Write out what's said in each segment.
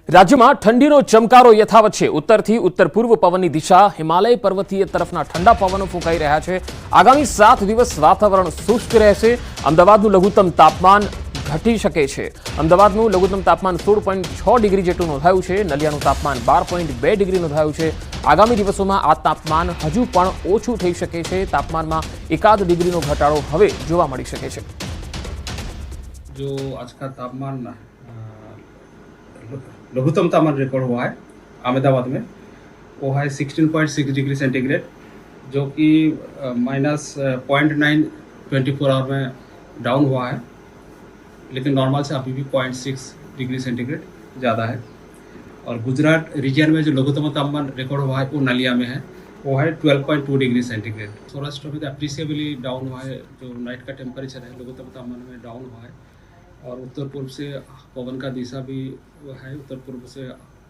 રાજ્યમાં ઠંડીનો ચમકારો યથાવત છે। ઉત્તરથી ઉત્તર પૂર્વ પવનની દિશા હિમાલય પર્વતીય તરફના ઠંડા પવનો ફૂંકાઈ રહ્યા છે। આગામી 7 દિવસ વાતાવરણ શુષ્ક રહેશે। અમદાવાદનું લઘુત્તમ તાપમાન ઘટી શકે છે। અમદાવાદનું લઘુત્તમ તાપમાન 16.6 ડિગ્રી જેટલું નોંધાયું છે। નલિયાનું તાપમાન 12.2 ડિગ્રી નોંધાયું છે। આગામી દિવસોમાં આ તાપમાન હજુ પણ ઓછું થઈ શકે છે। તાપમાનમાં એકાદ ડિગ્રીનો ઘટાડો હવે જોવા મળી શકે છે। जो आज का तापमान लघुत्तम तापमान रिकॉर्ड हुआ है अहमदाबाद में, वो है 16.6 डिग्री सेंटीग्रेड, जो कि -0.9 24 आवर में डाउन हुआ है, लेकिन नॉर्मल से अभी भी 0.6 डिग्री सेंटीग्रेड ज़्यादा है। और गुजरात रीजन में जो लघुत्तम तापमान रिकॉर्ड हुआ है वो नलिया में है, वो है 12.2 डिग्री सेंटीग्रेड। सौराष्ट्र में अप्रिशिएबली डाउन हुआ है, जो नाइट का टेम्परेचर है लघुत्तम तापमान में डाउन हुआ है। और उत्तर पूर्व से पवन का दिशा भी है, उत्तर पूर्व से आ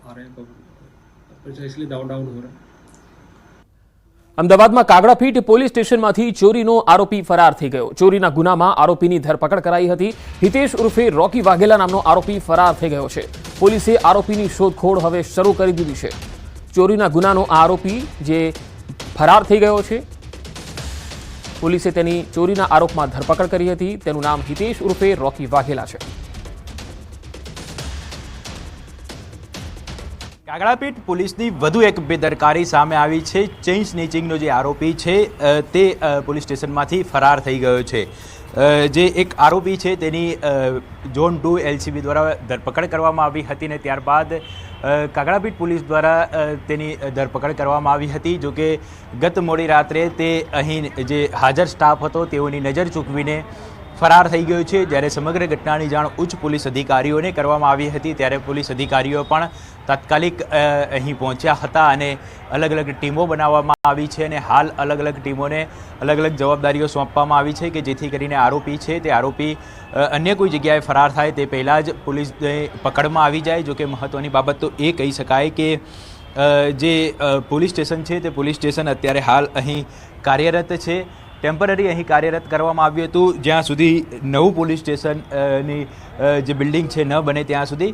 रहे हैं पवन, इसलिए डाउन हो रहा है। અમદાવાદમાં કાગડાપીઠ પોલીસ સ્ટેશનમાંથી ચોરીનો આરોપી ફરાર થઈ ગયો। ચોરીના ગુનામાં આરોપીની ધરપકડ કરાઈ હતી। હિતેશ ઉર્ફે રોકી વાઘેલા નામનો આરોપી ફરાર થઈ ગયો છે। પોલીસે આરોપીની શોધખોળ હવે શરૂ કરી દીધી છે। ચોરીના ગુનાનો આરોપી જે ફરાર થઈ ગયો છે, પોલીસે તેની ચોરીના આરોપમાં ધરપકડ કરી હતી। તેનું નામ હિતેશ ઉર્ફે રોકી વાઘેલા છે। કાગડાપીઠ પોલીસની વધુ એક બેદરકારી સામે આવી છે। ચેઇન સ્નેચિંગનો જે આરોપી છે તે પોલીસ સ્ટેશનમાંથી ફરાર થઈ ગયો છે। જે એક આરોપી છે તેની ઝોન 2 LCB દ્વારા ધરપકડ કરવામાં આવી હતી ને ત્યારબાદ કાગડાપીઠ પોલીસ દ્વારા તેની ધરપકડ કરવામાં આવી હતી। જો કે ગત મોડી રાત્રે તે અહીં જે હાજર સ્ટાફ હતો તેઓની નજર ચૂકવીને ફરાર થઈ ગયો છે। જ્યારે સમગ્ર ઘટનાની જાણ ઉચ્ચ પોલીસ અધિકારીઓને કરવામાં આવી હતી, ત્યારે પોલીસ અધિકારીઓ પણ તાત્કાલિક અહીં પહોંચ્યા હતા અને અલગ અલગ ટીમો બનાવવામાં આવી છે અને હાલ અલગ અલગ ટીમોને અલગ અલગ જવાબદારીઓ સોંપવામાં આવી છે કે જેથી કરીને આરોપી છે તે આરોપી અન્ય કોઈ જગ્યાએ ફરાર થાય તે પહેલાં જ પોલીસને પકડમાં આવી જાય। જો કે મહત્ત્વની બાબત તો એ કહી શકાય કે જે પોલીસ સ્ટેશન છે તે પોલીસ સ્ટેશન અત્યારે હાલ અહીં કાર્યરત છે। ટેમ્પરરી અહીં કાર્યરત કરવામાં આવ્યું હતું, જ્યાં સુધી નવું પોલીસ સ્ટેશનની જે બિલ્ડિંગ છે ન બને ત્યાં સુધી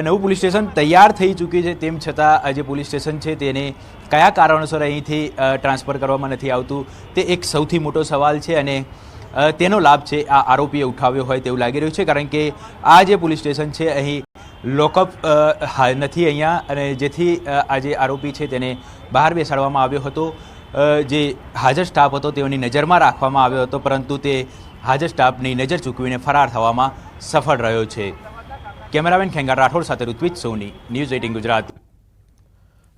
નવું પોલીસ સ્ટેશન તૈયાર થઈ ચૂક્યું છે। તેમ છતાં જે પોલીસ સ્ટેશન છે તેને કયા કારણોસર અહીંથી ટ્રાન્સફર કરવામાં નથી આવતું તે એક સૌથી મોટો સવાલ છે અને તેનો લાભ છે આ આરોપીએ ઉઠાવ્યો હોય તેવું લાગી રહ્યું છે। કારણ કે આ જે પોલીસ સ્ટેશન છે અહીં લોકઅપ નથી અહીંયા, અને જેથી આ જે આરોપી છે તેને બહાર બેસાડવામાં આવ્યો હતો। જે હાજર સ્ટાફ હતો તેઓની નજરમાં રાખવામાં આવ્યો હતો, પરંતુ તે હાજર સ્ટાફની નજર ચૂકવીને ફરાર થવામાં સફળ રહ્યો છે। કેમેરામેન ખેંગાર રાઠોડ સાથે ઋત્વિજ સોની, ન્યૂઝ 18 ગુજરાત।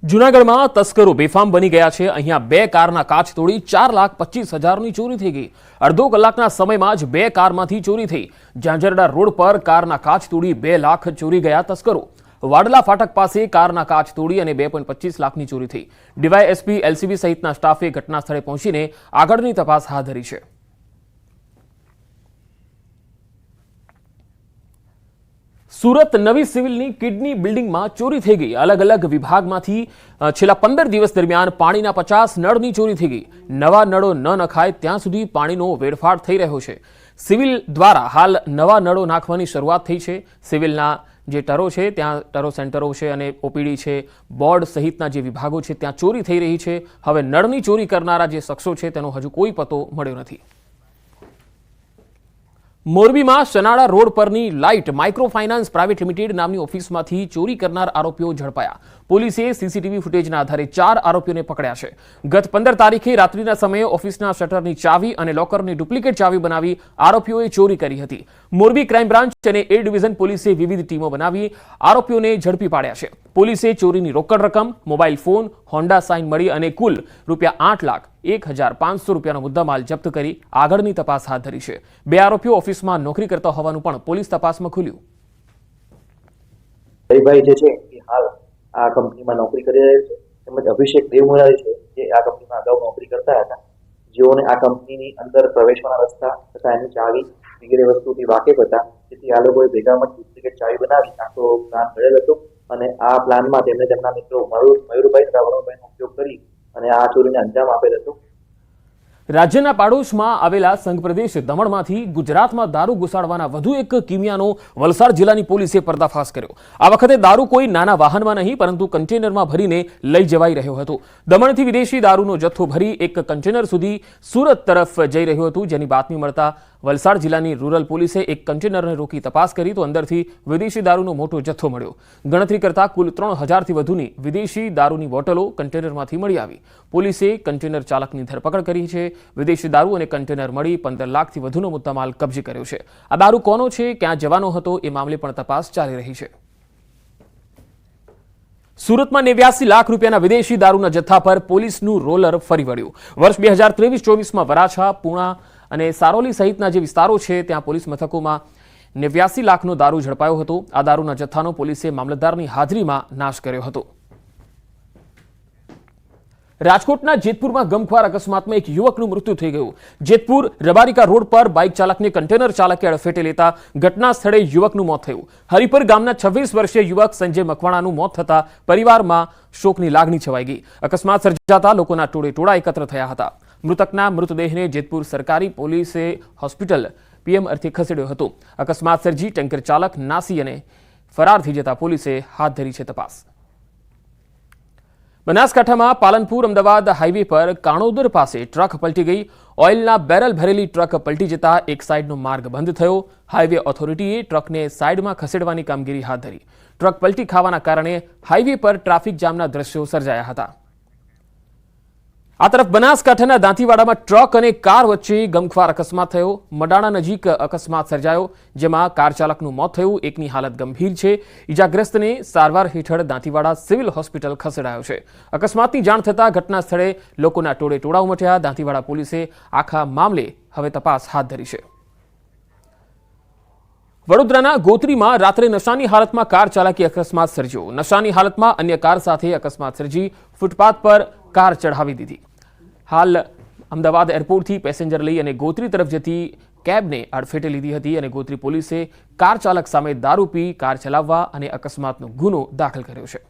જૂનાગઢમાં તસ્કરો બેફામ બની ગયા છે। અહીંયા 2 કારના કાચ તોડી 4,25,000ની ચોરી થઈ ગઈ। અડધો કલાકના સમયમાં જ 2 કારમાંથી ચોરી થઈ। ઝાંઝરડા રોડ પર કારના કાચ તોડી 2 લાખ ચોરી ગયા તસ્કરો। વાડલા ફાટક પાસે કારના કાચ તોડી અને 2.25 લાખની ચોરી થઈ। ડીવાયએસપી LCB સહિતના સ્ટાફે ઘટના સ્થળે પહોંચીને આગળની તપાસ હાથ ધરી છે। સુરત નવી સિવિલની કિડની બિલ્ડિંગમાં ચોરી થઈ ગઈ। અલગ અલગ વિભાગમાંથી છેલ્લા 15 દિવસ દરમિયાન પાણીના 50 નળની ચોરી થઈ ગઈ। નવા નળો ન નખાય ત્યાં સુધી પાણીનો વેડફાટ થઈ રહ્યો છે। સિવિલ દ્વારા હાલ નવા નળો નાખવાની શરૂઆત થઈ છે। સિવિલના જે ટરો છે ત્યાં ટરો સેન્ટરો છે અને OPD છે, બોર્ડ સહિતના જે વિભાગો છે ત્યાં ચોરી થઈ રહી છે। હવે નળની ચોરી કરનારા જે શખ્સો છે તેનો હજુ કોઈ પતો મળ્યો નથી। મોરબીમાં સનાડા રોડ પરની light micro finance private limited નામની ઓફિસમાંથી ચોરી કરનાર આરોપીઓ ઝડપાયા। પોલીસે CCTV ફૂટેજના આધારે 4 આરોપીઓને પકડ્યા છે। ગત 15 તારીખે રાત્રિના સમયે ઓફિસના શટરની ચાવી અને લોકરની ડુપ્લિકેટ ચાવી બનાવી આરોપીઓએ ચોરી કરી હતી। મોરબી ક્રાઇમ બ્રાન્ચ અને A ડિવિઝન પોલીસે વિવિધ ટીમો બનાવી આરોપીઓને ઝડપી પાડ્યા છે। પોલીસે ચોરીની રોકડ રકમ, મોબાઈલ ફોન, હોન્ડા સાઇન મળી અને કુલ ₹8,01,500 મુદ્દામાલ જપ્ત કરી આગળની તપાસ હાથ ધરી છે। 2 આરોપીઓ ઓફિસમાં નોકરી કરતા હોવાનું પણ પોલીસ તપાસમાં ખુલ્યું। ભાઈ જે છે એ હાલ આ કંપનીમાં નોકરી કરી રહ્યા છે, તેમજ અભિષેક દેવમુરારી છે જે આ કંપનીમાં અગાઉ નોકરી કરતા હતા, જેઓને આ કંપનીની અંદર પ્રવેશવાના રસ્તા તથા એની ચાવી વગેરે વસ્તુથી વાકેફ હતા। જેથી આ લોકોએ ભેગા મળી ડુપ્લિકેટ ચાવી બનાવી આખો પ્લાન ઘડેલ હતો અને આ પ્લાનમાં તેમણે તેમના મિત્રો મયુરભાઈ તથા વરુણભાઈનો ઉપયોગ કરી અને આ ચોરીને અંજામ આપેલ હતો। રાજ્યના પાડોશમાં આવેલા સંઘ પ્રદેશ દમણમાંથી ગુજરાતમાં દારૂ ઘુસાડવાના વધુ એક કિમિયાનો વલસાડ જિલ્લાની પોલીસે પર્દાફાશ કર્યો। આ વખતે દારૂ કોઈ નાના વાહનમાં નહીં પરંતુ કન્ટેનરમાં ભરીને લઈ જવાઈ રહ્યો હતો। દમણથી વિદેશી દારૂનો જથ્થો ભરી એક કન્ટેનર સુધી સુરત તરફ જઈ રહ્યો હતું, જેની બાતમી મળતા વલસાડ જિલ્લાની રૂરલ પોલીસે એક કન્ટેનરને રોકી તપાસ કરી તો અંદરથી વિદેશી દારૂનો મોટો જથ્થો મળ્યો। ગણતરી કરતા કુલ 3000થી વધુની વિદેશી દારૂની બોટલો કન્ટેનરમાંથી મળી આવી। પોલીસે કન્ટેનર ચાલકની ધરપકડ કરી છે। વિદેશી દારૂ અને કન્ટેનર મળી 15 લાખથી વધુનો મુદ્દામાલ કબજે કર્યો છે। આ દારૂ કોનો છે, ક્યાં જવાનો હતો એ મામલે પણ તપાસ ચાલી રહી છે। સુરતમાં 89 લાખ રૂપિયાના વિદેશી દારૂના જથ્થા પર પોલીસનું રોલર ફરી વળ્યું। વર્ષ 2023-24માં વરાછા, પૂણા અને સારોલી સહિતના જે વિસ્તારો છે ત્યાં પોલીસ મથકોમાં 89 લાખનો દારૂ ઝડપાયો હતો। આ દારૂના જથ્થાનો પોલીસે મામલતદારની હાજરીમાં નાશ કર્યો હતો। રાજકોટના જેતપુરમાં ગમખ્વાર અકસ્માતમાં એક યુવકનું મૃત્યુ થઈ ગયું। જેતપુર રબારિકા રોડ પર બાઇક ચાલકને કન્ટેનર ચાલકે અડફેટે લેતા ઘટના સ્થળે યુવકનું મોત થયું। હરિપર ગામના 26 વર્ષીય યુવક સંજય મકવાણાનું મોત થતા પરિવારમાં શોકની લાગણી છવાઈ ગઈ। અકસ્માત સર્જાતા લોકોના ટોળે એકત્ર થયા હતા। મૃતકના મૃતદેહને જેતપુર સરકારી પોલીસે હોસ્પિટલ પીએમ અર્થે ખસેડ્યો હતો। અકસ્માત સર્જી ટેન્કર ચાલક નાસી અને ફરાર થઈ જતા પોલીસે હાથ ધરી છે તપાસ। બનાસકાંઠામાં પાલનપુર અમદાવાદ હાઈવે પર કાણોદર પાસે ટ્રક પલટી ગઈ। ઓઇલના બેરલ ભરેલી ટ્રક પલટી જતા એક સાઈડનો માર્ગ બંધ થયો। હાઈવે ઓથોરિટીએ ટ્રકને સાઈડમાં ખસેડવાની કામગીરી હાથ ધરી। ટ્રક પલટી ખાવાના કારણે હાઈવે પર ટ્રાફિક જામના દ્રશ્યો સર્જાયા હતા। આ તરફ બનાસકાંઠાના દાંતીવાડામાં ટ્રક અને કાર વચ્ચે ગમખ્વાર અકસ્માત થયો। મડાણા નજીક અકસ્માત સર્જાયો, જેમાં કાર ચાલકનું મોત થયું। એકની હાલત ગંભીર છે। ઈજાગ્રસ્તને સારવાર હેઠળ દાંતીવાડા સિવિલ હોસ્પિટલ ખસેડાયો છે। અકસ્માતની જાણ થતાં ઘટના સ્થળે લોકોના ટોળે ઉમટ્યા। દાંતીવાડા પોલીસે આખા મામલે હવે તપાસ હાથ ધરી છે। વડોદરાના ગોત્રીમાં રાત્રે નશાની હાલતમાં કાર ચાલકે અકસ્માત સર્જ્યો। નશાની હાલતમાં અન્ય કાર સાથે અકસ્માત સર્જી ફૂટપાથ પર કાર ચઢાવી દીધી। હાલ અમદાવાદ એરપોર્ટથી પેસેન્જર લઈ અને ગોત્રી તરફ જતી કેબને અડફેટે લીધી હતી અને ગોત્રી પોલીસે કાર ચાલક સામે દારૂ પી કાર ચલાવવા અને અકસ્માતનો ગુનો દાખલ કર્યો છે।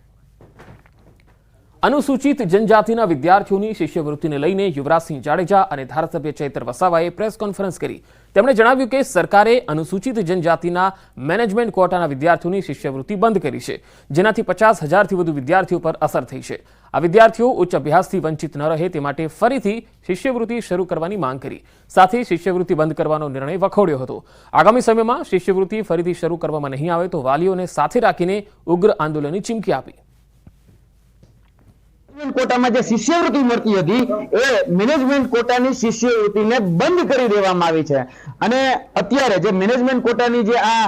અનુસૂચિત જનજાતિના વિદ્યાર્થીઓની શિષ્યવૃત્તિને લઈને યુવરાજસિંહ જાડેજા અને ધારાસભ્ય ચૈતર વસાવાએ પ્રેસ કોન્ફરન્સ કરી। તેમણે જણાવ્યું કે સરકારે અનુસૂચિત જનજાતિના મેનેજમેન્ટ કોટાના વિદ્યાર્થીઓની શિષ્યવૃત્તિ બંધ કરી છે, જેનાથી 50,000થી વધુ વિદ્યાર્થીઓ પર અસર થઈ છે। આ વિદ્યાર્થીઓ ઉચ્ચ અભ્યાસથી વંચિત ન રહે તે માટે ફરીથી શિષ્યવૃત્તિ શરૂ કરવાની માંગ કરી। સાથે શિષ્યવૃત્તિ બંધ કરવાનો નિર્ણય વખોડ્યો હતો। આગામી સમયમાં શિષ્યવૃત્તિ ફરીથી શરૂ કરવામાં નહીં આવે તો વાલીઓને સાથે રાખીને ઉગ્ર આંદોલનની ચીમકી આપી। કોટામાં જે શિષ્યવૃત્તિ મળતી હતી એ મેનેજમેન્ટ કોટાની શિષ્યવૃત્તિને બંધ કરી દેવામાં આવી છે અને અત્યારે જે મેનેજમેન્ટ કોટાની જે આ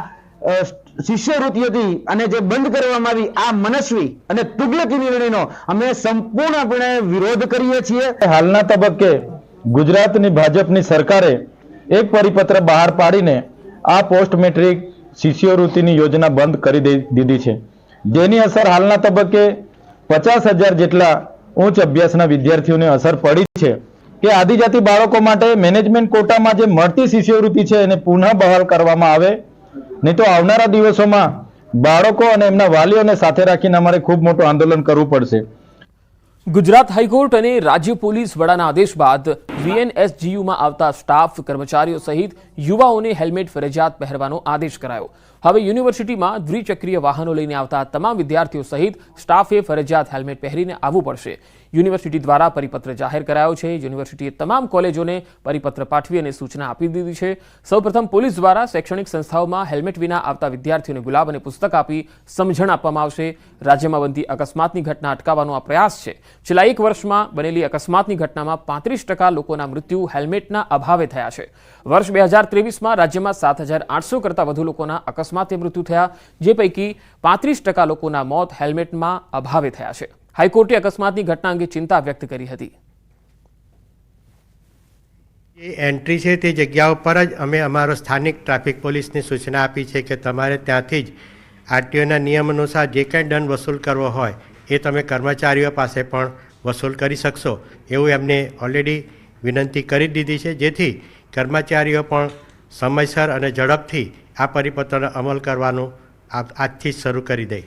શિષ્યવૃત્તિ હતી અને જે બંધ કરવામાં આવી આ મનસ્વી અને તુગલકી નિર્ણયનો અમે સંપૂર્ણપણે વિરોધ કરીએ છીએ। હાલના તબક્કે ગુજરાતની ભાજપની સરકારે એક પરિપત્ર બહાર પાડીને આ પોસ્ટ મેટ્રિક શિષ્યવૃત્તિની યોજના બંધ કરી દીધી છે, જેની અસર હાલના તબક્કે 50,000 જેટલા ઉચ્ચ અભ્યાસના વિદ્યાર્થીઓને અસર પડી છે કે આદિજાતિ બાળકો માટે મેનેજમેન્ટ કોટામાં જે મળતી શિષ્યવૃત્તિ છે એને પુનઃ બહાલ કરવામાં આવે, નહીં તો આવનારા દિવસોમાં બાળકો અને એમના વાલીઓને સાથે રાખીને અમારે ખૂબ મોટું આંદોલન કરવું પડશે। ગુજરાત હાઈકોર્ટ અને રાજ્ય પોલીસ વડાના આદેશ બાદ વીએનએસજીયુમાં આવતા સ્ટાફ કર્મચારીઓ સહિત યુવાઓને હેલ્મેટ ફરજિયાત પહેરવાનો આદેશ કરાયો। હવે યુનિવર્સિટીમાં દ્વિચક્રીય વાહનો લઈને આવતા તમામ વિદ્યાર્થીઓ સહિત સ્ટાફે ફરજિયાત હેલ્મેટ પહેરીને આવવું પડશે। યુનિવર્સિટી દ્વારા પરિપત્ર જાહેર કરાયો છે। યુનિવર્સિટીએ તમામ કોલેજોને પરિપત્ર પાઠવી અને સૂચના આપી દીધી છે। સૌપ્રથમ પોલીસ દ્વારા શૈક્ષણિક સંસ્થાઓમાં હેલ્મેટ વિના આવતા વિદ્યાર્થીઓને ગુલાબ અને પુસ્તક આપી સમજણ આપવામાં આવશે। રાજ્યમાં બનતી અકસ્માતની ઘટના અટકાવવાનો આ પ્રયાસ છે। છેલ્લા એક વર્ષમાં બનેલી અકસ્માતની ઘટનામાં 35% લોકોના મૃત્યુ હેલ્મેટના અભાવે થયા છે। વર્ષ 2023માં રાજ્યમાં 7,800 કરતાં વધુ લોકોના અકસ્માતે મૃત્યુ થયા, જે પૈકી 35% લોકોના મોત હેલ્મેટમાં અભાવે થયા છે। હાઈકોર્ટે અકસ્માતની ઘટના અંગે ચિંતા વ્યક્ત કરી હતી। એ એન્ટ્રી છે તે જગ્યાઓ પર જ અમે અમારો સ્થાનિક ટ્રાફિક પોલીસની સૂચના આપી છે કે તમારે ત્યાંથી જ આરટીઓના નિયમ અનુસાર જે કંઈ દંડ વસૂલ કરવો હોય એ તમે કર્મચારીઓ પાસે પણ વસૂલ કરી શકશો એવું એમને ઓલરેડી વિનંતી કરી દીધી છે, જેથી કર્મચારીઓ પણ સમયસર અને ઝડપથી આ પરિપત્રનો અમલ કરવાનું આજથી જ શરૂ કરી દે।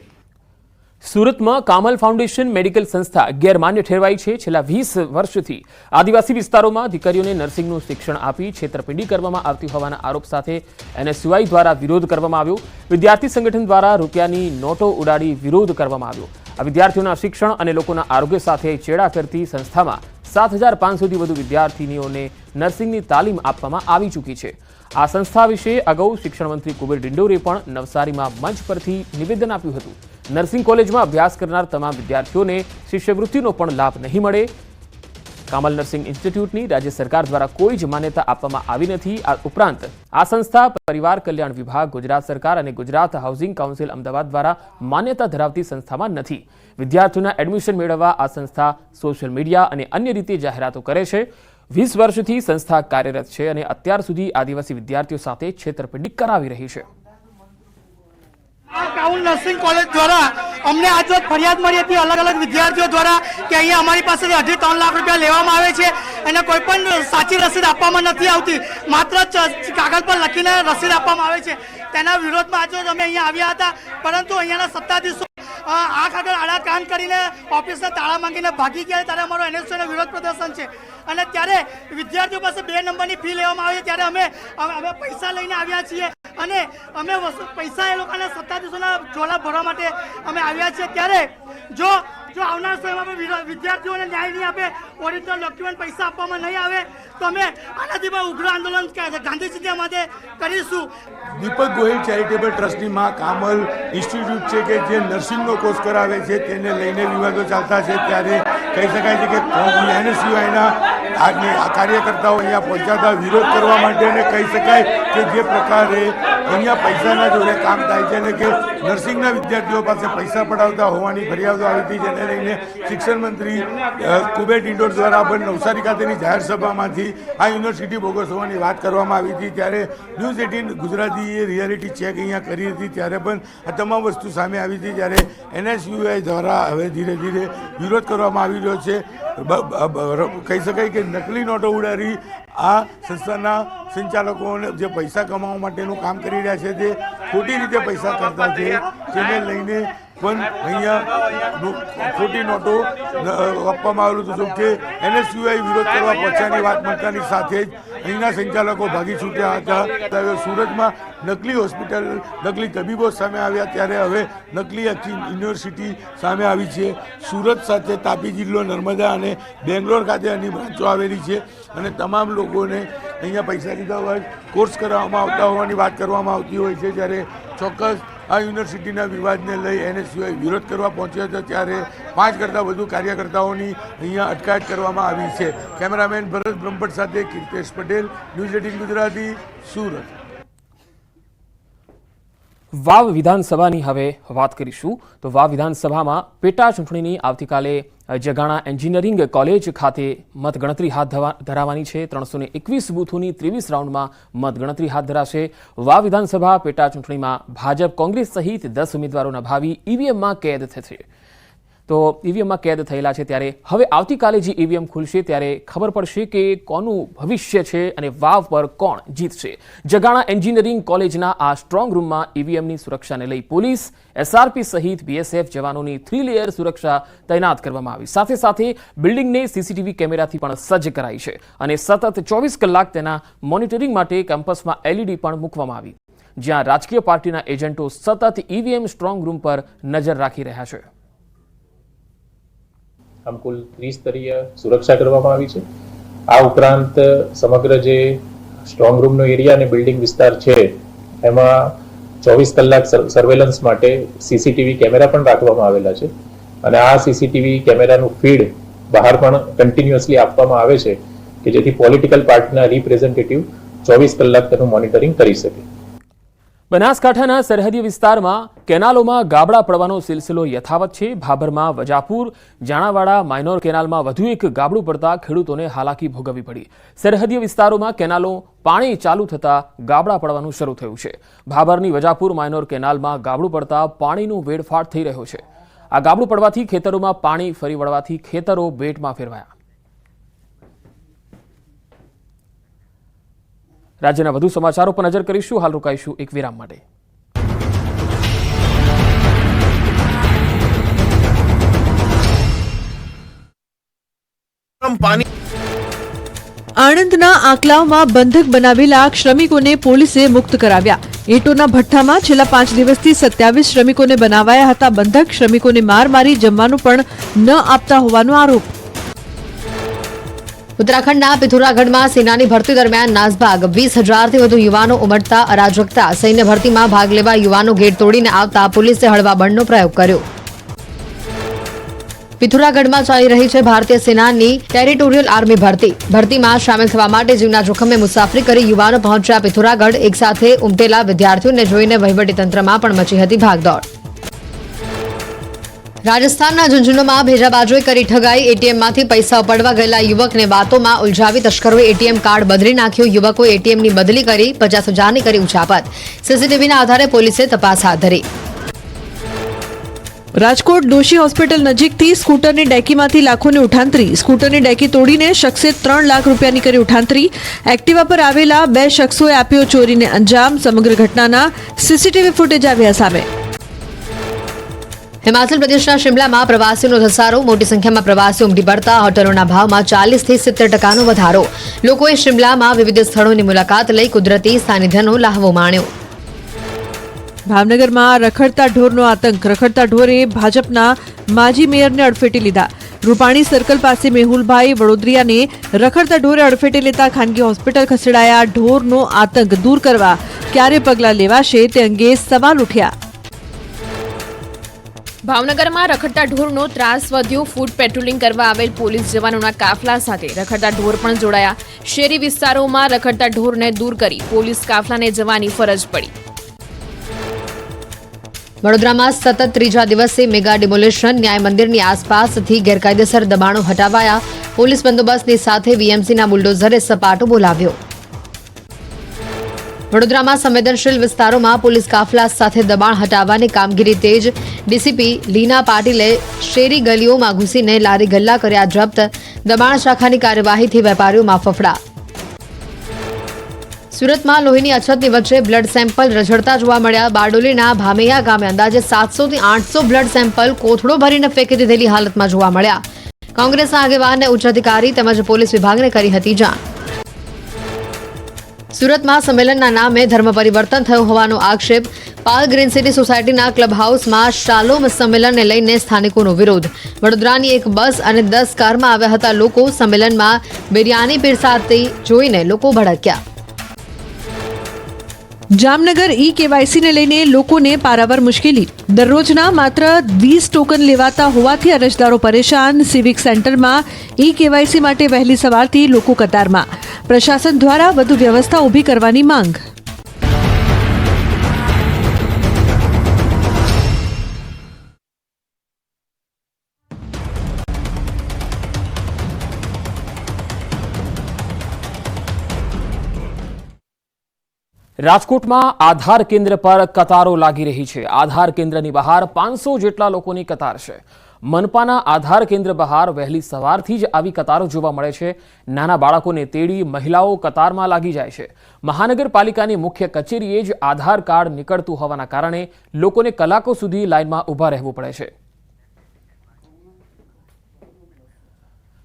સુરતમાં કામલ ફાઉન્ડેશન મેડિકલ સંસ્થા ગેરમાન્ય ઠેરવાઈ છે. છેલ્લા 20 વર્ષથી આદિવાસી વિસ્તારોમાં દીકરીઓને નર્સિંગનું શિક્ષણ આપી છેતરપિંડી કરવામાં આવતી હોવાના આરોપ સાથે NSUI દ્વારા વિરોધ કરવામાં આવ્યો. વિદ્યાર્થી સંગઠન દ્વારા રૂપિયાની નોટો ઉડાડી વિરોધ કરવામાં આવ્યો. આ વિદ્યાર્થીઓના શિક્ષણ અને લોકોના આરોગ્ય સાથે ચેડા કરતી સંસ્થામાં 7,500થી વધુ વિદ્યાર્થીનીઓને નર્સિંગની તાલીમ આપવામાં આવી ચૂકી છે. આ સંસ્થા વિશે અગાઉ શિક્ષણ મંત્રી કુબેર ડિંડોરે પણ નવસારીમાં મંચ પરથી નિવેદન આપ્યું હતું. નર્સિંગ કોલેજમાં અભ્યાસ કરનાર તમામ વિદ્યાર્થીઓને શિષ્યવૃત્તિનો પણ લાભ નહીં મળે. કામલ નર્સિંગ ઇન્સ્ટિટ્યૂટની રાજ્ય સરકાર દ્વારા કોઈ જ માન્યતા આપવામાં આવી નથી. આ ઉપરાંત આ સંસ્થા પરિવાર કલ્યાણ વિભાગ, ગુજરાત સરકાર અને ગુજરાત હાઉસિંગ કાઉન્સિલ અમદાવાદ દ્વારા માન્યતા ધરાવતી સંસ્થામાં નથી. વિદ્યાર્થીઓના એડમિશન મેળવવા આ સંસ્થા સોશિયલ મીડિયા અને અન્ય રીતે જાહેરાતો કરે છે. 20 વર્ષથી સંસ્થા કાર્યરત છે અને અત્યાર સુધી આદિવાસી વિદ્યાર્થીઓ સાથે છેતરપિંડી કરાવી રહી છે. કાઉલ નર્સિંગ કોલેજ દ્વારા અમને આજ રોજ ફરિયાદ મળી હતી અલગ અલગ વિદ્યાર્થીઓ દ્વારા કે અહીંયા અમારી પાસેથી 2.5-3 લાખ રૂપિયા લેવામાં આવે છે અને કોઈ પણ સાચી રસીદ આપવામાં નથી આવતી. માત્ર કાગળ પર લખીને રસીદ આપવામાં આવે છે. તેના વિરોધમાં આજ રોજ અમે અહીંયા આવ્યા હતા, પરંતુ અહીંયાના સત્તાધીશો આંખ આગળ આડા કાન કરીને ઓફિસના તાળા માંગીને ભાગી ગયા. ત્યારે અમારો NSUI વિરોધ પ્રદર્શન છે અને ત્યારે વિદ્યાર્થીઓ પાસે 2 નંબરની ફી લેવામાં આવે છે. ત્યારે અમે પૈસા લઈને આવ્યા છીએ અને અમે પૈસા એ લોકોના સત્તાધીશોના ઝોલા ભરવા માટે અમે આવ્યા છીએ. ત્યારે જો આવનાર સમયમાં વિદ્યાર્થીઓને ન્યાય નહીં આપે, ઓરિજિનલ ડોક્યુમેન્ટ પૈસા આપવામાં નહીં આવે તો અમે આનાથી પણ ઉગ્ર આંદોલન ગાંધી ચિંધ્યા માટે કરીશું. દીપક ગોહિલ ચેરિટેબલ ટ્રસ્ટની માં કામલ ઇન્સ્ટિટ્યૂટ છે કે જે નર્સિંગનો કોર્સ કરાવે છે તેને લઈને વિવાદો ચાલતા છે. ત્યારે કહી શકાય છે કે NSUIના કાર્યકર્તાઓ અહીંયા પહોંચ્યા વિરોધ કરવા માટે અને કહી શકાય કે જે પ્રકારે અહીંયા પૈસાના જોડે કામ થાય છે અને કે નર્સિંગના વિદ્યાર્થીઓ પાસે પૈસા પડાવતા હોવાની ફરિયાદો આવી હતી, જેને લઈને શિક્ષણ મંત્રી કુબેર ડિંડોર દ્વારા પણ નવસારી ખાતેની જાહેર સભામાંથી આ યુનિવર્સિટી બોગસ હોવાની વાત કરવામાં આવી હતી. ત્યારે ન્યૂઝ 18 ગુજરાતીએ રિયાલિટી ચેક અહીંયા કરી હતી, ત્યારે પણ આ તમામ વસ્તુ સામે આવી હતી. ત્યારે NSUI દ્વારા હવે ધીરે ધીરે વિરોધ કરવામાં આવી રહ્યો છે. કહી શકાય કે નકલી નોટો ઉડાડી આ સંસ્થાના સંચાલકોને જે પૈસા કમાવા માટેનું કામ કરી રહ્યા છે તે ખોટી રીતે પૈસા કરતા છે, જેને લઈને પણ અહીંયા ખોટી નોટો આપવામાં આવેલું હતું. કે NSUI વિરોધ કરવા પહોંચ્યાની વાત મળતાની સાથે જ અહીંના સંચાલકો ભાગી છૂટ્યા હતા. સુરતમાં નકલી હોસ્પિટલ, નકલી તબીબો સામે આવ્યા, ત્યારે હવે નકલી આખી યુનિવર્સિટી સામે આવી છે. સુરત સાથે તાપી જિલ્લો, નર્મદા અને બેંગ્લોર ખાતે આની બ્રાન્ચો આવેલી છે અને તમામ લોકોને અહીંયા પૈસા લીધા હોય કોર્સ કરાવવામાં આવતા હોવાની વાત કરવામાં આવતી હોય છે. ત્યારે ચોક્કસ આ યુનિવર્સિટીના વિવાદને લઈ NSUI વિરોધ કરવા પહોંચ્યો હતો. ત્યારે 5 કરતાં વધુ કાર્યકર્તાઓની અહીંયા અટકાયત કરવામાં આવી છે. કેમેરામેન ભરત બ્રહ્મભટ્ટ સાથે કીર્તેશ પટેલ, ન્યૂઝ 18 ગુજરાતી, સુરત. વાવ વિધાનસભાની હવે વાત કરીશું. તો વાવ વિધાનસભામાં પેટા ચૂંટણીની આવતીકાલે જગાણા એન્જિનિયરિંગ કોલેજ ખાતે મતગણતરી હાથ ધરાવવાની છે. 321 બૂથોની 23 રાઉન્ડમાં મતગણતરી હાથ ધરાશે. વાવ વિધાનસભા પેટા ચૂંટણીમાં ભાજપ, કોંગ્રેસ સહિત 10 ઉમેદવારોના ભાવિ EVMમાં કેદ થશે. તો EVMમાં કેદ થયેલા છે. ત્યારે હવે આવતીકાલે જે EVM ખુલશે ત્યારે ખબર પડશે કે કોનું ભવિષ્ય છે અને વાવ પર કોણ જીતશે. જગાણા એન્જિનિયરિંગ કોલેજના આ સ્ટ્રોંગ રૂમમાં EVMની સુરક્ષાને લઈ પોલીસ, SRP સહિત BSF જવાનોની 3 લેયર સુરક્ષા તૈનાત કરવામાં આવી. સાથે સાથે બિલ્ડિંગને CCTV કેમેરાથી પણ સજ્જ કરાઈ છે અને સતત 24 કલાક તેના મોનિટરિંગ માટે કેમ્પસમાં LED પણ મૂકવામાં આવી, જ્યાં રાજકીય પાર્ટીના એજન્ટો સતત EVM સ્ટ્રોંગ રૂમ પર નજર રાખી રહ્યા છે. આમ કુલ 30 સ્તરીય સુરક્ષા કરવામાં આવી છે. આ ઉપરાંત સમગ્ર જે સ્ટ્રોંગ રૂમનો એરિયા અને બિલ્ડિંગ વિસ્તાર છે એમાં 24 કલાક સર્વેલન્સ માટે CCTV કેમેરા પણ રાખવામાં આવેલા છે અને આ CCTV કેમેરાનું ફીડ બહાર પણ કન્ટિન્યુઅસલી આપવામાં આવે છે કે જેથી પોલિટિકલ પાર્ટીના રિપ્રેઝેન્ટેટિવ 24 કલાક તેનું મોનિટરિંગ કરી શકે. બનાસકાંઠાના સરહદી વિસ્તારમાં કેનાલોમાં ગાબડા પડવાનો સિલસિલો યથાવત છે. ભાભરમાં વજાપુર જાણાવાડા માઇનોર કેનાલમાં વધુ એક ગાબડું પડતા ખેડૂતોને હાલાકી ભોગવવી પડી. સરહદી વિસ્તારોમાં કેનાલો પાણી ચાલુ થતા ગાબડા પડવાનું શરૂ થયું છે. ભાભરની વજાપુર માઇનોર કેનાલમાં ગાબડું પડતા પાણીનો વેડફાટ થઈ રહ્યો છે. આ ગાબડું પડવાથી ખેતરોમાં પાણી ફરી વળવાથી ખેતરો બેટમાં ફેરવાયા. રાજ્યના વધુ સમાચારો પર નજર કરીશું. હાલ રોકાઈશું એક વિરામ માટે. આણંદના આંકલાવમાં બંધક બનાવેલા શ્રમિકોને પોલીસે મુક્ત કરાવ્યા. ઈંટોના ભઠ્ઠામાં છેલ્લા 5 દિવસથી 27 શ્રમિકોને બનાવાયા હતા બંધક. શ્રમિકોને માર મારી જમવાનું પણ ન આપતા હોવાનો આરોપ. ઉત્તરાખંડના પિથોરાગઢમાં સેનાની ભરતી દરમિયાન નાસભાગ 20,000થી વધુ યુવાનો ઉમટતા અરાજકતા. સૈન્ય ભરતીમાં ભાગ લેવા યુવાનો ગેટ તોડીને આવતા પોલીસે હળવા બળનો પ્રયોગ કર્યો. પિથોરાગઢમાં ચાલી રહી છે ભારતીય સેનાની ટેરિટોરિયલ આર્મી ભરતી. ભરતીમાં સામેલ થવા માટે જીવના જોખમે મુસાફરી કરી યુવાનો પહોંચ્યા પિથોરાગઢ. એકસાથે ઉમટેલા વિદ્યાર્થીઓને જોઈને વહીવટીતંત્રમાં પણ મચી હતી ભાગદોડ. રાજસ્થાનના ઝુંઝુનુમાં ભેજાબાજોએ કરી ઠગાઈ. એટીએમમાંથી પૈસા ઉપાડવા ગયેલા યુવકને વાતોમાં ઉલઝાવી તસ્કરોએ એટીએમ કાર્ડ બદલી નાખ્યું. યુવકોએ એટીએમની બદલી કરી 50,000ની કરી ઉચાપત. સીસીટીવીના આધારે પોલીસે તપાસ હાથ ધરી. રાજકોટ દોશી હોસ્પિટલ નજીકથી સ્કૂટરની ડેકીમાંથી લાખોની ઉઠાંતરી. સ્કૂટરની ડેકી તોડીને શખ્સે 3 લાખ રૂપિયાની કરી ઉઠાંતરી. એક્ટિવા પર આવેલા 2 શખ્સોએ આપ્યો ચોરીને અંજામ. સમગ્ર ઘટનાના સીસીટીવી ફૂટેજ આવ્યા સામે. હિમાચલ પ્રદેશના શિમલામાં પ્રવાસીઓનો ધસારો. મોટી સંખ્યામાં પ્રવાસીઓ ઉમટી પડતા હોટલોના ભાવમાં 40થી 70% વધારો. લોકોએ શિમલામાં વિવિધ સ્થળોની મુલાકાત લઈ કુદરતી સાનિધ્યનો લહાવો માણ્યો. ભાવનગરમાં રખડતા ઢોરનો આતંક. રખડતા ઢોરે ભાજપના માજી મેયરને અડફેટે લીધા. રૂપાણી સર્કલ પાસે મેહુલભાઈ વડોદરિયાને રખડતા ઢોરે અડફેટે લેતા ખાનગી હોસ્પિટલ ખસેડાયા. ઢોરનો આતંક દૂર કરવા ક્યારે પગલાં લેવાશે તે અંગે સવાલ ઉઠ્યા. ભાવનગરમાં રખડતા ઢોરનો ત્રાસ વધ્યો. ફૂડ પેટ્રોલિંગ કરવા આવેલ પોલીસ જવાનોના કાફલા સાથે રખડતા ઢોર પણ જોડાયા. શહેરી વિસ્તારોમાં રખડતા ઢોરને દૂર કરી પોલીસ કાફલાને જવાની ફરજ પડી. વડોદરામાં સતત 3જા દિવસે મેગા ડિમોલેશન. ન્યાય મંદિરની આસપાસથી ગેરકાયદેસર દબાણો હટાવાયા. પોલીસ બંદોબસ્તની સાથે વીએમસીના બુલડોઝરે સપાટો બોલાવ્યો. વડોદરામાં સંવેદનશીલ વિસ્તારોમાં પોલીસ કાફલા સાથે દબાણ હટાવવાની કામગીરી તેજ. ડીસીપી લીના પાટીલે શેરી ગલીઓમાં ઘૂસીને લારી ગલ્લા કર્યા જપ્ત. દબાણ શાખાની કાર્યવાહીથી વેપારીઓમાં ફફડા. સુરતમાં લોહીની અછતની વચ્ચે બ્લડ સેમ્પલ રઝળતા જોવા મળ્યા. બારડોલીના ભામૈયા ગામે અંદાજે 700થી 800 બ્લડ સેમ્પલ કોથળો ભરીને ફેંકી દીધેલી હાલતમાં જોવા મળ્યા. કોંગ્રેસના આગેવાનને ઉચ્ચ અધિકારી તેમજ પોલીસ વિભાગને કરી હતી જાણ. સુરતમાં સંમેલનના નામે ધર્મ પરિવર્તન થયું હોવાનો આક્ષેપ. પાલ ગ્રીન સિટી સોસાયટીના ક્લબ હાઉસમાં શાલોમ સંમેલનને લઈને સ્થાનિકોનો વિરોધ. વડોદરાની એક બસ અને 10 કારમાં આવ્યા હતા લોકો. સંમેલનમાં બિરયાની પીરસાતી જોઈને લોકો ભડક્યા. જામનગર ઈ-કેવાયસીને લઈને લોકોને પારાવાર મુશ્કેલી. દરરોજના માત્ર 20 ટોકન લેવાતા હોવાથી અરજદારો પરેશાન. સિવિક સેન્ટરમાં ઈ-કેવાયસી માટે વહેલી સવારથી લોકો કતારમાં. પ્રશાસન દ્વારા વધુ વ્યવસ્થા ઊભી કરવાની માંગ. રાજકોટમાં આધાર કેન્દ્ર પર કતારો લાગી રહી છે. આધાર કેન્દ્રની બહાર 500 જેટલા લોકોની કતાર છે. મનપાના આધાર કેન્દ્ર બહાર વહેલી સવારથી જ આવી કતારો જોવા મળે છે. નાના બાળકોને તેડી મહિલાઓ કતારમાં લાગી જાય છે. મહાનગરપાલિકાની મુખ્ય કચેરીએ જ આધાર કાર્ડ નીકળતું હોવાના કારણે લોકોને કલાકો સુધી લાઇનમાં ઊભા રહેવું પડે છે.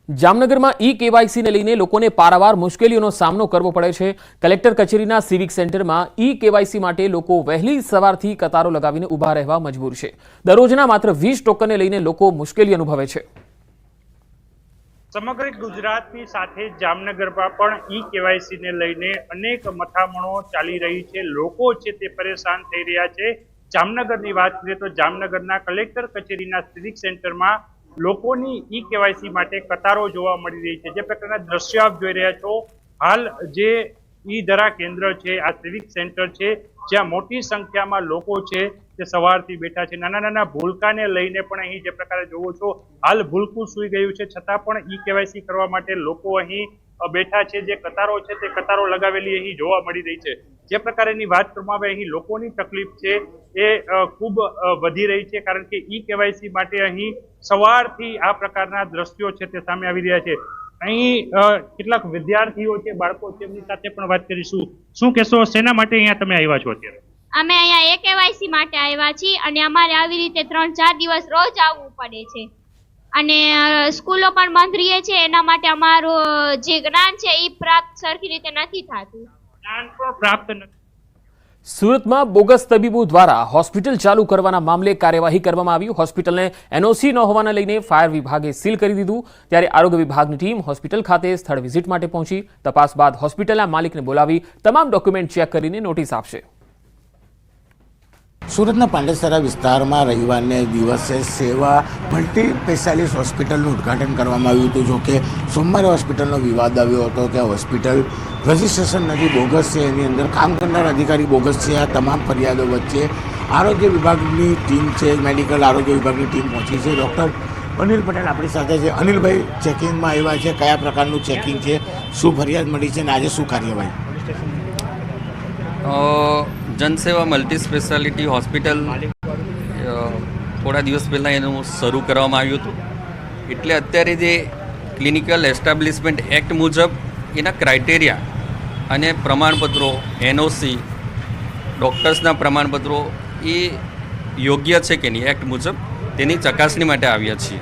જામનગરમાં ઈ-કેવાયસીને લઈને લોકોને પારાવાર મુશ્કેલીઓનો સામનો કરવો પડે છે. કલેક્ટર કચેરીના સિવિક સેન્ટરમાં ઈ-કેવાયસી માટે લોકો વહેલી સવારથી કતારો લગાવીને ઊભા રહેવા મજબૂર છે. દરરોજના માત્ર 20 ટોકનને લઈને લોકો મુશ્કેલી અનુભવે છે. સમગ્ર ગુજરાતની સાથે જામનગરમાં પણ ઈ-કેવાયસીને લઈને અનેક મથામણો ચાલી રહી છે. લોકો છે તે પરેશાન થઈ રહ્યા છે. જામનગરની વાત કરીએ તો જામનગરના કલેક્ટર કચેરીના સિવિક સેન્ટરમાં લોકોની ઈ-કેવાયસી માટે કતારો જોવા મળી રહી છે. જે પ્રકારના દ્રશ્યો આપ જોઈ રહ્યા છો, હાલ જે ઈ-ધરા કેન્દ્ર છે, આ સિવિક સેન્ટર છે, જ્યાં મોટી સંખ્યામાં લોકો છે તે સવારથી બેઠા છે. નાના નાના ભૂલકાને લઈને પણ અહીં જે પ્રકારે જોવો છો, હાલ ભૂલકું સૂઈ ગયું છે, છતાં પણ ઈ-કેવાયસી કરવા માટે લોકો અહીં બેઠા છે. જે કતારો છે તે કતારો લગાવેલી અહીં જોવા મળી રહી છે. જે પ્રકારેની વાત કરવામાં આવે, અહીં લોકોની તકલીફ છે એ ખૂબ વધી રહી છે, કારણ કે ઈ-કેવાયસી માટે અહીં સવારથી આ પ્રકારના દ્રશ્યો છે તે સામે આવી રહ્યા છે. અહીં કેટલાક વિદ્યાર્થીઓ છે, બાળકો છે, એમની સાથે પણ વાત કરીશું. શું કહેશો, શેના માટે અહીંયા તમે આવ્યા છો અત્યારે? અમે અહીંયા કેવાયસી માટે આવ્યા છીએ અને અમારે આવી રીતે 3-4 દિવસ રોજ આવવું પડે છે. અને સ્કૂલો પણ બંધ રહે છે. એના માટે અમારું જે જ્ઞાન છે એ પ્રાપ્ત સરખી રીતે નથી થતું. જ્ઞાન પણ પ્રાપ્ત નથી. સુરતમાં બોગસ તબીબો દ્વારા હોસ્પિટલ ચાલુ કરવાના મામલે કાર્યવાહી કરવામાં આવી. હોસ્પિટલને એનઓસી ન હોવાને લઈને ફાયર વિભાગે સીલ કરી દીધું. ત્યારે આરોગ્ય વિભાગની ટીમ હોસ્પિટલ ખાતે સ્થળ વિઝિટ માટે પહોંચી. તપાસ બાદ હોસ્પિટલના માલિકને બોલાવી તમામ ડોક્યુમેન્ટ ચેક કરીને નોટિસ આપશે. સુરતના પાંડેસરા વિસ્તારમાં રવિવારને દિવસે સેવા મલ્ટી સ્પેશિયાલિસ્ટ હોસ્પિટલનું ઉદ્ઘાટન કરવામાં આવ્યું હતું. જો કે સોમવારે હોસ્પિટલનો વિવાદ આવ્યો હતો કે હોસ્પિટલ રજિસ્ટ્રેશન નથી, બોગસ છે, એની અંદર કામ કરનાર અધિકારી બોગસ છે. આ તમામ ફરિયાદો વચ્ચે આરોગ્ય વિભાગની ટીમ છે, મેડિકલ આરોગ્ય વિભાગની ટીમ પહોંચી છે. ડૉક્ટર અનિલ પટેલ આપણી સાથે છે. અનિલભાઈ, ચેકિંગમાં આવ્યા છે, કયા પ્રકારનું ચેકિંગ છે, શું ફરિયાદ મળી છે અને આજે શું કાર્યવાહી? જનસેવા મલ્ટી સ્પેશિયાલિટી હોસ્પિટલ થોડા દિવસ પહેલાં એનું શરૂ કરવામાં આવ્યું હતું. એટલે અત્યારે જે ક્લિનિકલ એસ્ટાબ્લિશમેન્ટ એક્ટ મુજબ એના ક્રાઇટેરિયા અને પ્રમાણપત્રો, એનઓસી, ડૉક્ટર્સના પ્રમાણપત્રો એ યોગ્ય છે કે નહીં એક્ટ મુજબ તેની ચકાસણી માટે આવ્યા છીએ.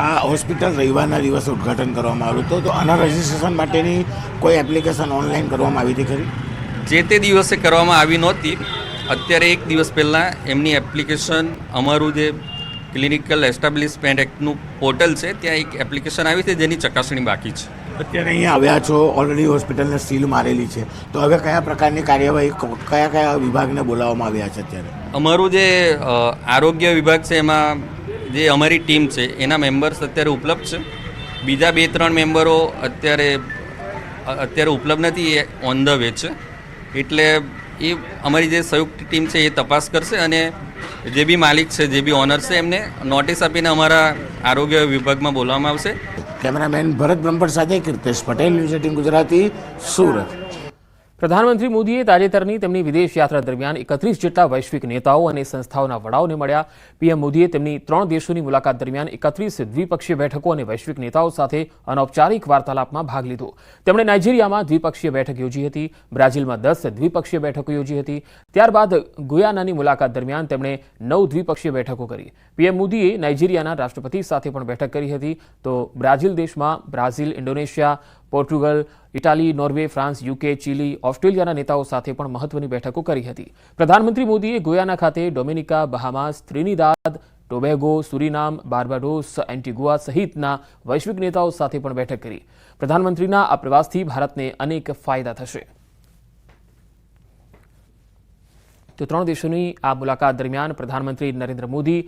આ હોસ્પિટલ રવિવારના દિવસે ઉદ્ઘાટન કરવામાં આવ્યું હતું, તો આના રજિસ્ટ્રેશન માટેની કોઈ એપ્લિકેશન ઓનલાઈન કરવામાં આવી હતી ખરી? જે તે દિવસે કરવામાં આવી નહોતી. અત્યારે એક દિવસ પહેલાં એમની એપ્લિકેશન, અમારું જે ક્લિનિકલ એસ્ટાબ્લિશમેન્ટ એક્ટનું પોર્ટલ છે ત્યાં એક એપ્લિકેશન આવી છે જેની ચકાસણી બાકી છે. અત્યારે અહીંયા આવ્યા છો, ઓલરેડી હોસ્પિટલને સીલ મારેલી છે, તો હવે કયા પ્રકારની કાર્યવાહી, કયા કયા વિભાગને બોલાવવામાં આવ્યા છે અત્યારે? અમારું જે આરોગ્ય વિભાગ છે એમાં જે અમારી ટીમ છે એના મેમ્બર્સ અત્યારે ઉપલબ્ધ છે. બીજા 2-3 મેમ્બરો અત્યારે ઉપલબ્ધ નથી, એ ઓન ધ વે છે. એટલે એ અમારી જે સંયુક્ત ટીમ છે એ તપાસ કરશે અને જે બી માલિક છે, જે બી ઓનર છે, એમને નોટિસ આપીને અમારા આરોગ્ય વિભાગમાં બોલાવવામાં આવશે. કેમેરામેન ભરત બ્રહ્મભટ્ટ સાથે કીર્તેશ પટેલ, ન્યૂઝ 18 ગુજરાતી, સુરત. પ્રધાનમંત્રી મોદીએ તાજેતરની તેમની વિદેશ યાત્રા દરમિયાન 31 જેટલા વૈશ્વિક નેતાઓ અને સંસ્થાઓના વડાઓને મળ્યા. પીએમ મોદીએ તેમની 3 દેશોની મુલાકાત દરમિયાન 31 દ્વિપક્ષીય બેઠકો અને વૈશ્વિક નેતાઓ સાથે અનૌપચારિક વાર્તાલાપમાં ભાગ લીધો. તેમણે નાઇજીરિયામાં દ્વિપક્ષીય બેઠક યોજી હતી. બ્રાઝિલમાં 10 દ્વિપક્ષીય બેઠકો યોજી હતી. ત્યારબાદ ગુયાનાની મુલાકાત દરમિયાન તેમણે 9 દ્વિપક્ષીય બેઠકો કરી. પીએમ મોદીએ નાઇજીરિયાના રાષ્ટ્રપતિ સાથે પણ બેઠક કરી હતી. તો બ્રાઝિલ દેશમાં Brazil, Indonesia, Portugal, Italy, Norway, France, UK, Chile, ઓસ્ટ્રેલિયાના નેતાઓ સાથે પણ મહત્વની બેઠકો કરી હતી. પ્રધાનમંત્રી મોદીએ ગુયાના ખાતે Dominica, Bahamas, Trinidad, Tobago, Suriname, Barbados, Antigua સહિતના વૈશ્વિક નેતાઓ સાથે પણ બેઠક કરી. પ્રધાનમંત્રીના આ પ્રવાસથી ભારતને અનેક ફાયદા થશે. તો 3 દેશોની આ મુલાકાત દરમિયાન પ્રધાનમંત્રી નરેન્દ્ર મોદી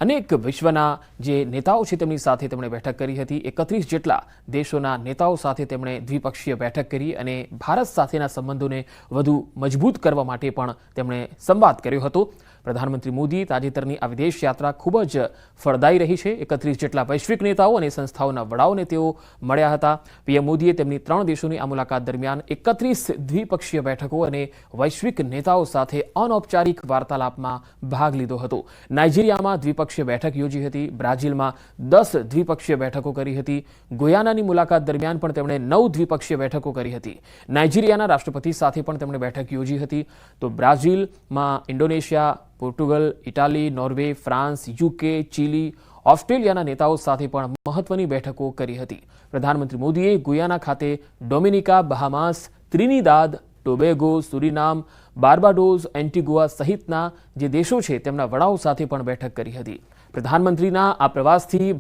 અનેક વિશ્વના જે નેતાઓ છે તેમની સાથે તેમણે બેઠક કરી હતી. 31 જેટલા દેશોના નેતાઓ સાથે તેમણે દ્વિપક્ષીય બેઠક કરી અને ભારત સાથેના સંબંધોને વધુ મજબૂત કરવા માટે પણ તેમણે સંવાદ કર્યો હતો. પ્રધાનમંત્રી મોદી તાજેતરની આ વિદેશ યાત્રા ખૂબ જ ફળદાયી રહી છે. 31 જેટલા વૈશ્વિક નેતાઓ અને સંસ્થાઓના વડાઓને તેઓ મળ્યા હતા. પીએમ મોદીએ તેમની 3 દેશોની આ મુલાકાત દરમિયાન 31 દ્વિપક્ષીય બેઠકો અને વૈશ્વિક નેતાઓ સાથે અનૌપચારિક વાર્તાલાપમાં ભાગ લીધો હતો. નાઇજીરિયામાં દ્વિપક્ષીય બેઠક યોજી હતી. બ્રાઝિલમાં 10 દ્વિપક્ષીય બેઠકો કરી હતી. ગુયાનાની મુલાકાત દરમિયાન પણ તેમણે 9 દ્વિપક્ષીય બેઠકો કરી હતી. નાઇજીરિયાના રાષ્ટ્રપતિ સાથે પણ તેમણે બેઠક યોજી હતી. તો બ્રાઝિલમાં Indonesia, Portugal, Italy, Norway, France, UK, Chile, ઓસ્ટ્રેલિયાના નેતાઓ સાથે પણ મહત્વની બેઠકો કરી હતી. પ્રધાનમંત્રી મોદીએ ગુયાના ખાતે Dominica, Bahamas, Trinidad, Tobago, Suriname, Barbados, Antigua સહિતના જે દેશો છે તેમના વડાઓ સાથે પણ બેઠક કરી હતી. પ્રધાનમંત્રીના આ પ્રવાસથી